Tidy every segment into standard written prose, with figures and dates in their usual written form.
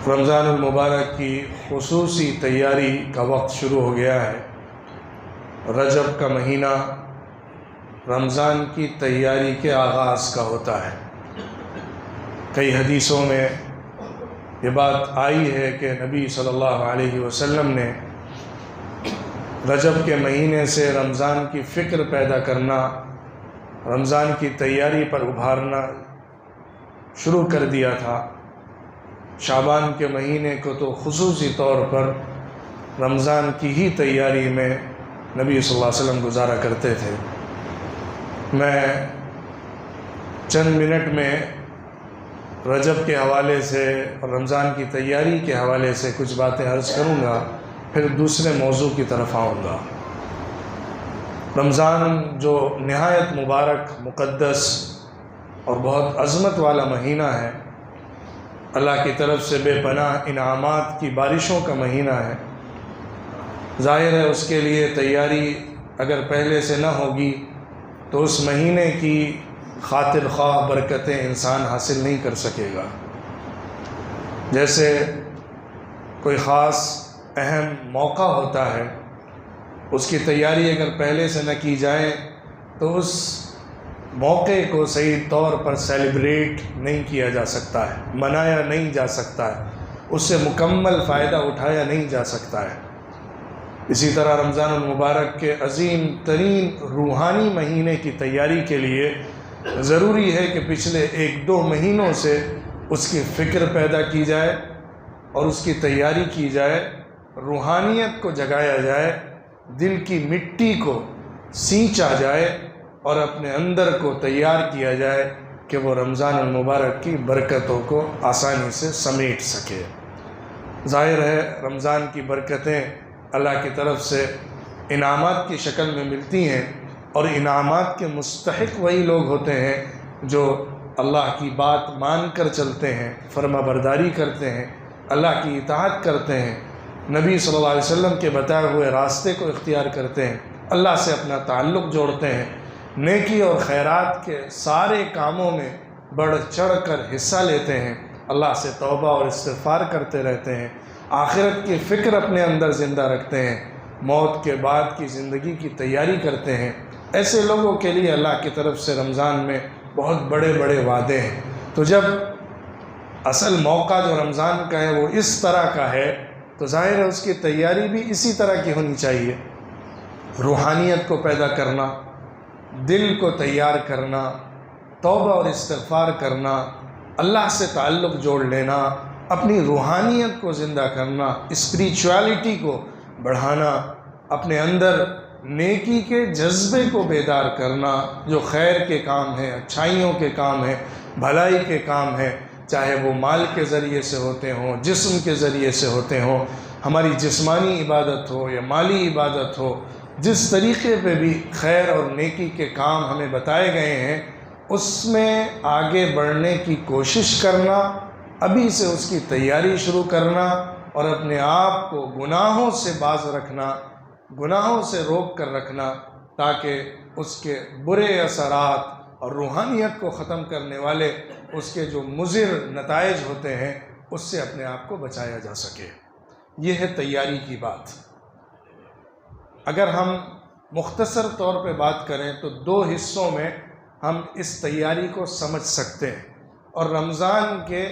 رمضان المبارک کی خصوصی تیاری کا وقت شروع ہو گیا ہے۔ رجب کا مہینہ رمضان کی تیاری کے آغاز کا ہوتا ہے۔ کئی حدیثوں میں یہ بات آئی ہے کہ نبی صلی اللہ علیہ وسلم نے رجب کے مہینے سے رمضان کی فکر پیدا کرنا، رمضان کی تیاری پر ابھارنا شروع کر دیا تھا۔ شعبان کے مہینے کو تو خصوصی طور پر رمضان کی ہی تیاری میں نبی صلی اللہ علیہ وسلم گزارا کرتے تھے۔ میں چند منٹ میں رجب کے حوالے سے اور رمضان کی تیاری کے حوالے سے کچھ باتیں عرض کروں گا، پھر دوسرے موضوع کی طرف آؤں گا۔ رمضان جو نہایت مبارک، مقدس اور بہت عظمت والا مہینہ ہے، اللہ کی طرف سے بے پناہ انعامات کی بارشوں کا مہینہ ہے، ظاہر ہے اس کے لیے تیاری اگر پہلے سے نہ ہوگی تو اس مہینے کی خاطر خواہ برکتیں انسان حاصل نہیں کر سکے گا۔ جیسے کوئی خاص اہم موقع ہوتا ہے، اس کی تیاری اگر پہلے سے نہ کی جائے تو اس موقع کو صحیح طور پر سیلیبریٹ نہیں کیا جا سکتا ہے، منایا نہیں جا سکتا ہے، اس سے مکمل فائدہ اٹھایا نہیں جا سکتا ہے۔ اسی طرح رمضان المبارک کے عظیم ترین روحانی مہینے کی تیاری کے لیے ضروری ہے کہ پچھلے 1-2 مہینوں سے اس کی فکر پیدا کی جائے اور اس کی تیاری کی جائے، روحانیت کو جگایا جائے، دل کی مٹی کو سینچا جائے اور اپنے اندر کو تیار کیا جائے کہ وہ رمضان المبارک کی برکتوں کو آسانی سے سمیٹ سکے۔ ظاہر ہے رمضان کی برکتیں اللہ کی طرف سے انعامات کی شکل میں ملتی ہیں، اور انعامات کے مستحق وہی لوگ ہوتے ہیں جو اللہ کی بات مان کر چلتے ہیں، فرما برداری کرتے ہیں، اللہ کی اطاعت کرتے ہیں، نبی صلی اللہ علیہ وسلم کے بتائے ہوئے راستے کو اختیار کرتے ہیں، اللہ سے اپنا تعلق جوڑتے ہیں، نیکی اور خیرات کے سارے کاموں میں بڑھ چڑھ کر حصہ لیتے ہیں، اللہ سے توبہ اور استغفار کرتے رہتے ہیں، آخرت کی فکر اپنے اندر زندہ رکھتے ہیں، موت کے بعد کی زندگی کی تیاری کرتے ہیں۔ ایسے لوگوں کے لیے اللہ کی طرف سے رمضان میں بہت بڑے بڑے وعدے ہیں۔ تو جب اصل موقع جو رمضان کا ہے وہ اس طرح کا ہے تو ظاہر ہے اس کی تیاری بھی اسی طرح کی ہونی چاہیے۔ روحانیت کو پیدا کرنا، دل کو تیار کرنا، توبہ اور استغفار کرنا، اللہ سے تعلق جوڑ لینا، اپنی روحانیت کو زندہ کرنا، اسپریچویلٹی کو بڑھانا، اپنے اندر نیکی کے جذبے کو بیدار کرنا، جو خیر کے کام ہیں، اچھائیوں کے کام ہیں، بھلائی کے کام ہیں، چاہے وہ مال کے ذریعے سے ہوتے ہوں، جسم کے ذریعے سے ہوتے ہوں، ہماری جسمانی عبادت ہو یا مالی عبادت ہو، جس طریقے پہ بھی خیر اور نیکی کے کام ہمیں بتائے گئے ہیں اس میں آگے بڑھنے کی کوشش کرنا، ابھی سے اس کی تیاری شروع کرنا اور اپنے آپ کو گناہوں سے باز رکھنا، گناہوں سے روک کر رکھنا، تاکہ اس کے برے اثرات اور روحانیت کو ختم کرنے والے اس کے جو مضر نتائج ہوتے ہیں اس سے اپنے آپ کو بچایا جا سکے۔ یہ ہے تیاری کی بات۔ اگر ہم مختصر طور پہ بات کریں تو 2 حصوں میں ہم اس تیاری کو سمجھ سکتے ہیں، اور رمضان کے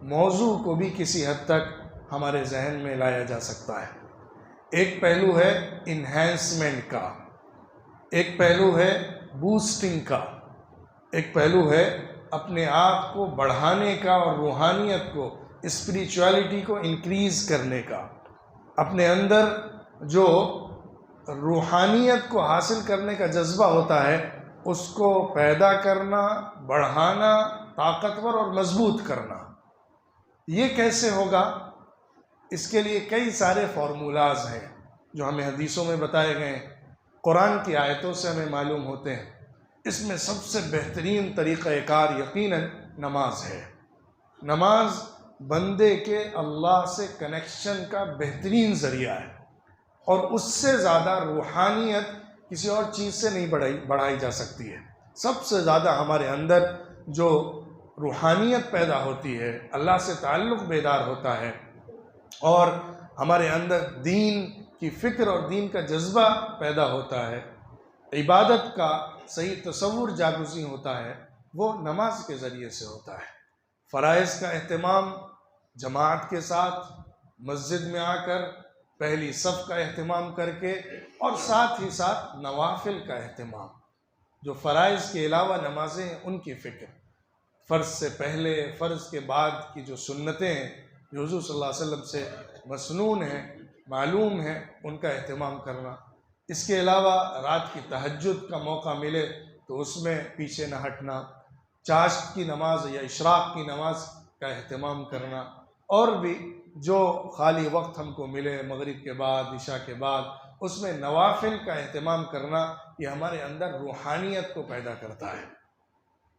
موضوع کو بھی کسی حد تک ہمارے ذہن میں لایا جا سکتا ہے۔ ایک پہلو ہے انہینسمنٹ کا، ایک پہلو ہے بوسٹنگ کا، ایک پہلو ہے اپنے آپ کو بڑھانے کا اور روحانیت کو، اسپریچویلٹی کو انکریز کرنے کا، اپنے اندر جو روحانیت کو حاصل کرنے کا جذبہ ہوتا ہے اس کو پیدا کرنا، بڑھانا، طاقتور اور مضبوط کرنا۔ یہ کیسے ہوگا؟ اس کے لیے کئی سارے فارمولاز ہیں جو ہمیں حدیثوں میں بتائے گئے ہیں، قرآن کی آیتوں سے ہمیں معلوم ہوتے ہیں۔ اس میں سب سے بہترین طریقہ کار یقیناً نماز ہے۔ نماز بندے کے اللہ سے کنیکشن کا بہترین ذریعہ ہے، اور اس سے زیادہ روحانیت کسی اور چیز سے نہیں بڑھائی جا سکتی ہے۔ سب سے زیادہ ہمارے اندر جو روحانیت پیدا ہوتی ہے، اللہ سے تعلق بیدار ہوتا ہے، اور ہمارے اندر دین کی فکر اور دین کا جذبہ پیدا ہوتا ہے، عبادت کا صحیح تصور جاگزی ہوتا ہے، وہ نماز کے ذریعے سے ہوتا ہے۔ فرائض کا اہتمام جماعت کے ساتھ مسجد میں آ کر پہلی صف کا اہتمام کر کے، اور ساتھ ہی ساتھ نوافل کا اہتمام، جو فرائض کے علاوہ نمازیں ہیں ان کی فکر، فرض سے پہلے فرض کے بعد کی جو سنتیں ہیں جو حضور صلی اللہ علیہ وسلم سے مسنون ہیں، معلوم ہیں، ان کا اہتمام کرنا۔ اس کے علاوہ رات کی تہجد کا موقع ملے تو اس میں پیچھے نہ ہٹنا، چاشت کی نماز یا اشراق کی نماز کا اہتمام کرنا، اور بھی جو خالی وقت ہم کو ملے مغرب کے بعد عشاء کے بعد اس میں نوافل کا اہتمام کرنا، یہ ہمارے اندر روحانیت کو پیدا کرتا ہے۔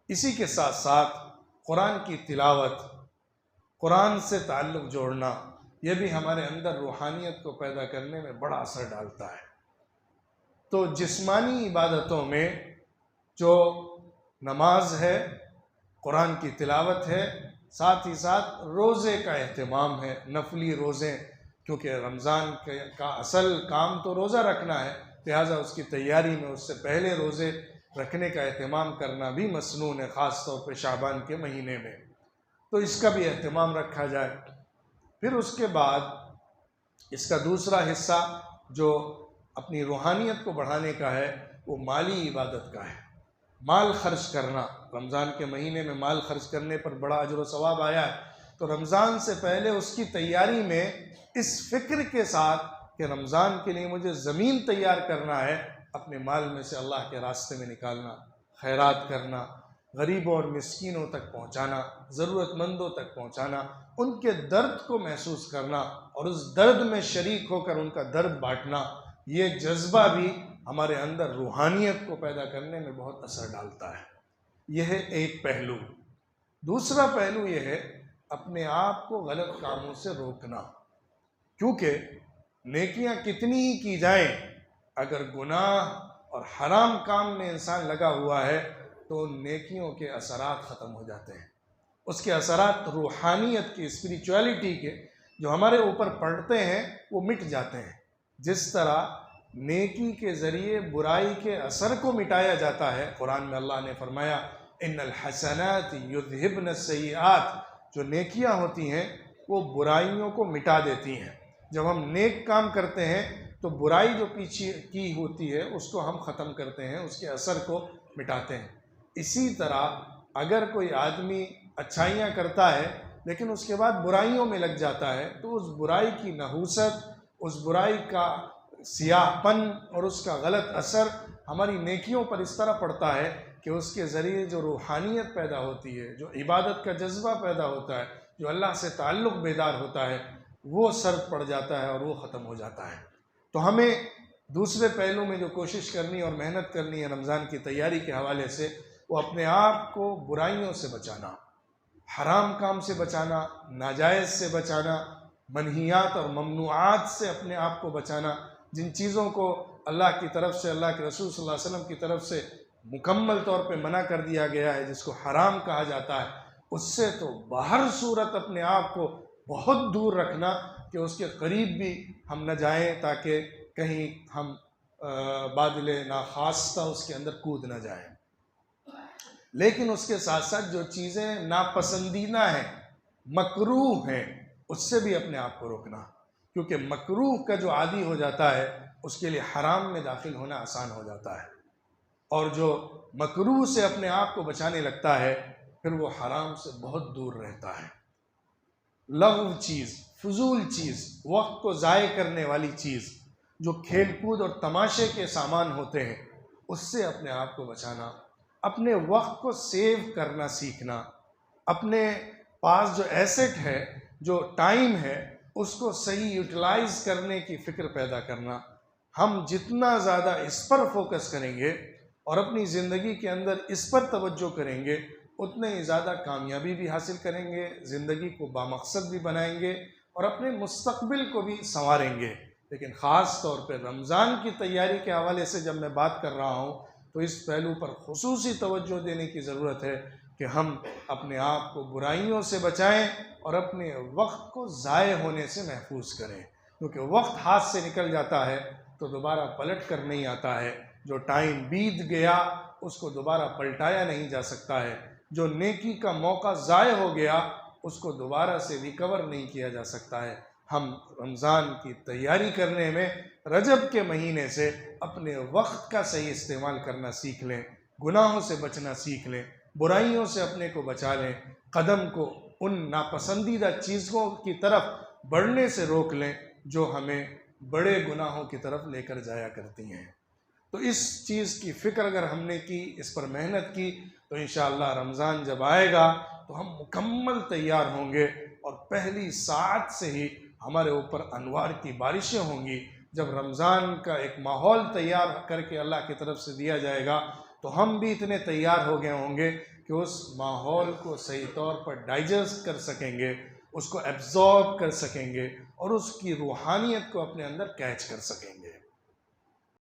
اسی کے ساتھ ساتھ قرآن کی تلاوت، قرآن سے تعلق جوڑنا، یہ بھی ہمارے اندر روحانیت کو پیدا کرنے میں بڑا اثر ڈالتا ہے۔ تو جسمانی عبادتوں میں جو نماز ہے، قرآن کی تلاوت ہے، ساتھ ہی ساتھ روزے کا اہتمام ہے، نفلی روزے، کیونکہ رمضان کا اصل کام تو روزہ رکھنا ہے، لہٰذا اس کی تیاری میں اس سے پہلے روزے رکھنے کا اہتمام کرنا بھی مسنون ہے، خاص طور پہ شعبان کے مہینے میں، تو اس کا بھی اہتمام رکھا جائے۔ پھر اس کے بعد اس کا دوسرا حصہ جو اپنی روحانیت کو بڑھانے کا ہے، وہ مالی عبادت کا ہے، مال خرچ کرنا۔ رمضان کے مہینے میں مال خرچ کرنے پر بڑا اجر و ثواب آیا ہے، تو رمضان سے پہلے اس کی تیاری میں اس فکر کے ساتھ کہ رمضان کے لیے مجھے زمین تیار کرنا ہے، اپنے مال میں سے اللہ کے راستے میں نکالنا، خیرات کرنا، غریبوں اور مسکینوں تک پہنچانا، ضرورت مندوں تک پہنچانا، ان کے درد کو محسوس کرنا اور اس درد میں شریک ہو کر ان کا درد بانٹنا، یہ جذبہ بھی ہمارے اندر روحانیت کو پیدا کرنے میں بہت اثر ڈالتا ہے۔ یہ ہے ایک پہلو۔ دوسرا پہلو یہ ہے اپنے آپ کو غلط کاموں سے روکنا، کیونکہ نیکیاں کتنی ہی کی جائیں، اگر گناہ اور حرام کام میں انسان لگا ہوا ہے تو نیکیوں کے اثرات ختم ہو جاتے ہیں، اس کے اثرات روحانیت کی، اسپریچویلٹی کے جو ہمارے اوپر پڑتے ہیں وہ مٹ جاتے ہیں۔ جس طرح نیکی کے ذریعے برائی کے اثر کو مٹایا جاتا ہے، قرآن میں اللہ نے فرمایا ان الحسنات یذہبن السیئات، جو نیکیاں ہوتی ہیں وہ برائیوں کو مٹا دیتی ہیں۔ جب ہم نیک کام کرتے ہیں تو برائی جو پیچھے کی ہوتی ہے اس کو ہم ختم کرتے ہیں، اس کے اثر کو مٹاتے ہیں۔ اسی طرح اگر کوئی آدمی اچھائیاں کرتا ہے لیکن اس کے بعد برائیوں میں لگ جاتا ہے تو اس برائی کی نحوست، اس برائی کا سیاہ پن اور اس کا غلط اثر ہماری نیکیوں پر اس طرح پڑتا ہے کہ اس کے ذریعے جو روحانیت پیدا ہوتی ہے، جو عبادت کا جذبہ پیدا ہوتا ہے، جو اللہ سے تعلق بیدار ہوتا ہے، وہ سرد پڑ جاتا ہے اور وہ ختم ہو جاتا ہے۔ تو ہمیں دوسرے پہلو میں جو کوشش کرنی اور محنت کرنی ہے رمضان کی تیاری کے حوالے سے، وہ اپنے آپ کو برائیوں سے بچانا، حرام کام سے بچانا، ناجائز سے بچانا، منہیات اور ممنوعات سے اپنے آپ کو بچانا، جن چیزوں کو اللہ کی طرف سے، اللہ کے رسول صلی اللہ علیہ وسلم کی طرف سے مکمل طور پہ منع کر دیا گیا ہے، جس کو حرام کہا جاتا ہے، اس سے تو باہر صورت اپنے آپ کو بہت دور رکھنا کہ اس کے قریب بھی ہم نہ جائیں، تاکہ کہیں ہم بادل ناخواستہ اس کے اندر کود نہ جائیں۔ لیکن اس کے ساتھ ساتھ جو چیزیں ناپسندیدہ ہیں، مکروہ ہیں، اس سے بھی اپنے آپ کو روکنا، کیونکہ مکروہ کا جو عادی ہو جاتا ہے اس کے لیے حرام میں داخل ہونا آسان ہو جاتا ہے، اور جو مکروہ سے اپنے آپ کو بچانے لگتا ہے پھر وہ حرام سے بہت دور رہتا ہے۔ لغو چیز، فضول چیز، وقت کو ضائع کرنے والی چیز، جو کھیل کود اور تماشے کے سامان ہوتے ہیں، اس سے اپنے آپ کو بچانا، اپنے وقت کو سیو کرنا سیکھنا، اپنے پاس جو ایسٹ ہے، جو ٹائم ہے، اس کو صحیح یوٹیلائز کرنے کی فکر پیدا کرنا۔ ہم جتنا زیادہ اس پر فوکس کریں گے اور اپنی زندگی کے اندر اس پر توجہ کریں گے، اتنے ہی زیادہ کامیابی بھی حاصل کریں گے، زندگی کو بامقصد بھی بنائیں گے اور اپنے مستقبل کو بھی سنواریں گے۔ لیکن خاص طور پہ رمضان کی تیاری کے حوالے سے جب میں بات کر رہا ہوں تو اس پہلو پر خصوصی توجہ دینے کی ضرورت ہے کہ ہم اپنے آپ کو برائیوں سے بچائیں اور اپنے وقت کو ضائع ہونے سے محفوظ کریں، کیونکہ وقت ہاتھ سے نکل جاتا ہے تو دوبارہ پلٹ کر نہیں آتا ہے۔ جو ٹائم بیت گیا اس کو دوبارہ پلٹایا نہیں جا سکتا ہے، جو نیکی کا موقع ضائع ہو گیا اس کو دوبارہ سے ریکور نہیں کیا جا سکتا ہے۔ ہم رمضان کی تیاری کرنے میں رجب کے مہینے سے اپنے وقت کا صحیح استعمال کرنا سیکھ لیں، گناہوں سے بچنا سیکھ لیں، برائیوں سے اپنے کو بچا لیں، قدم کو ان ناپسندیدہ چیزوں کی طرف بڑھنے سے روک لیں جو ہمیں بڑے گناہوں کی طرف لے کر جایا کرتی ہیں۔ تو اس چیز کی فکر اگر ہم نے کی، اس پر محنت کی، تو انشاءاللہ رمضان جب آئے گا تو ہم مکمل تیار ہوں گے اور پہلی ساعت سے ہی ہمارے اوپر انوار کی بارشیں ہوں گی۔ جب رمضان کا ایک ماحول تیار کر کے اللہ کی طرف سے دیا جائے گا تو ہم بھی اتنے تیار ہو گئے ہوں گے کہ اس ماحول کو صحیح طور پر ڈائجسٹ کر سکیں گے، اس کو ایبزارب کر سکیں گے اور اس کی روحانیت کو اپنے اندر کیچ کر سکیں گے۔